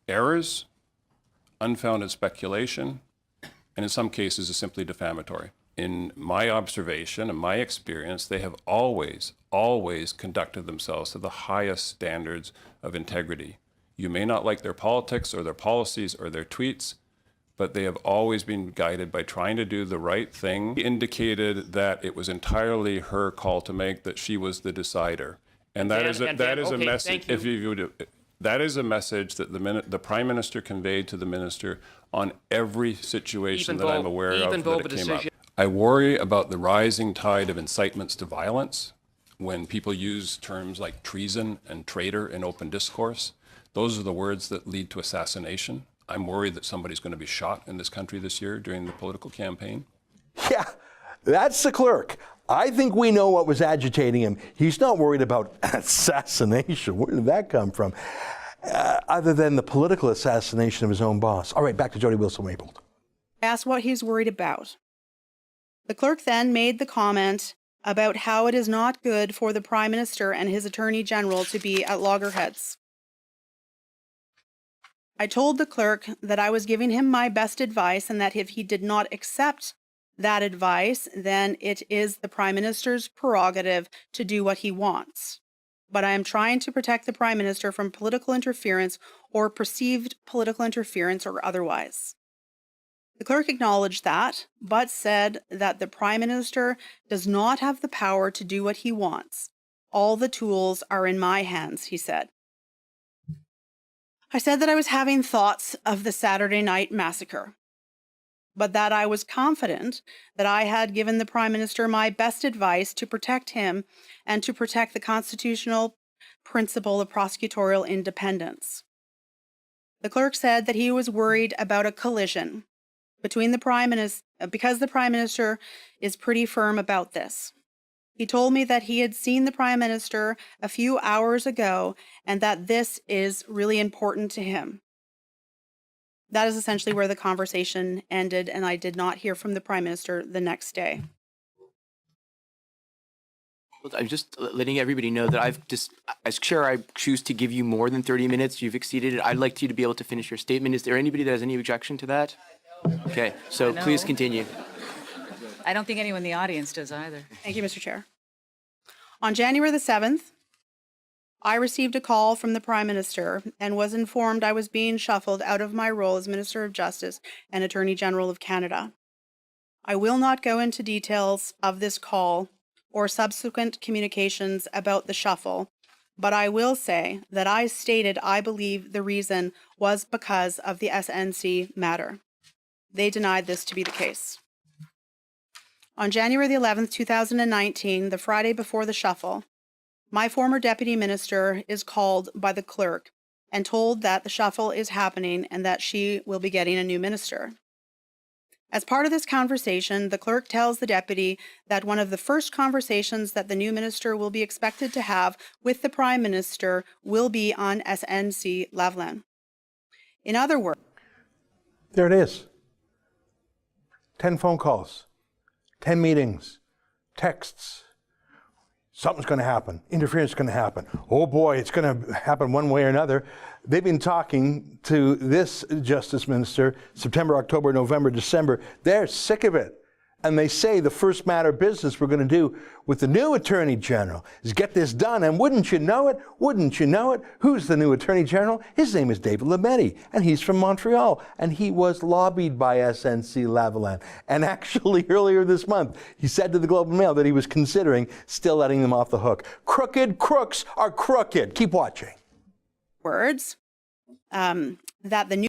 errors, unfounded speculation, and in some cases is simply defamatory. In my observation and my experience, they have always conducted themselves to the highest standards of integrity. You may not like their politics or their policies or their tweets, but they have always been guided by trying to do the right thing. He indicated that it was entirely her call to make, that she was the decider. And that is a message, that is a message that the Prime Minister conveyed to the Minister on every situation that I'm aware of that it came up. I worry about the rising tide of incitements to violence when people use terms like treason and traitor in open discourse. Those are the words that lead to assassination. I'm worried that somebody's going to be shot in this country this year during the political campaign. Yeah, that's the clerk. I think we know what was agitating him. He's not worried about assassination. Where did that come from? Other than the political assassination of his own boss. All right, back to Jody Wilson-Raybould. Asked what he's worried about. The clerk then made the comment about how it is not good for the Prime Minister and his Attorney General to be at loggerheads. I told the clerk that I was giving him my best advice and that if he did not accept that advice, then it is the Prime Minister's prerogative to do what he wants. But I am trying to protect the Prime Minister from political interference or perceived political interference or otherwise. The clerk acknowledged that, but said that the Prime Minister does not have the power to do what he wants. All the tools are in my hands, he said. I said that I was having thoughts of the Saturday night massacre, but that I was confident that I had given the Prime Minister my best advice to protect him and to protect the constitutional principle of prosecutorial independence. The clerk said that he was worried about a collision between the Prime Minister, because the Prime Minister is pretty firm about this. He told me that he had seen the Prime Minister a few hours ago and that this is really important to him. That is essentially where the conversation ended, and I did not hear from the Prime Minister the next day. I'm just letting everybody know that as chair, I choose to give you more than 30 minutes. You've exceeded it. I'd like you to be able to finish your statement. Is there anybody that has any objection to that? Okay, so please continue. I don't think anyone in the audience does either. Thank you, Mr. Chair. On January the 7th, I received a call from the Prime Minister and was informed I was being shuffled out of my role as Minister of Justice and Attorney General of Canada. I will not go into details of this call or subsequent communications about the shuffle, but I will say that I stated I believe the reason was because of the SNC matter. They denied this to be the case. On January the 11th, 2019, the Friday before the shuffle, my former deputy minister is called by the clerk and told that the shuffle is happening and that she will be getting a new minister. As part of this conversation, the clerk tells the deputy that one of the first conversations that the new minister will be expected to have with the Prime Minister will be on SNC Lavalin. In other words, there it is. 10 phone calls. 10 meetings, texts. Something's going to happen. Interference is going to happen. Oh boy, it's going to happen one way or another. They've been talking to this Justice Minister September, October, November, December. They're sick of it. And they say the first matter of business we're going to do with the new Attorney General is get this done. And wouldn't you know it? Wouldn't you know it? Who's the new Attorney General? His name is David Lametti, and he's from Montreal. And he was lobbied by SNC Lavalin. And actually, earlier this month, he said to the Globe and Mail that he was considering still letting them off the hook. Crooked crooks are crooked. Keep watching. Words that the new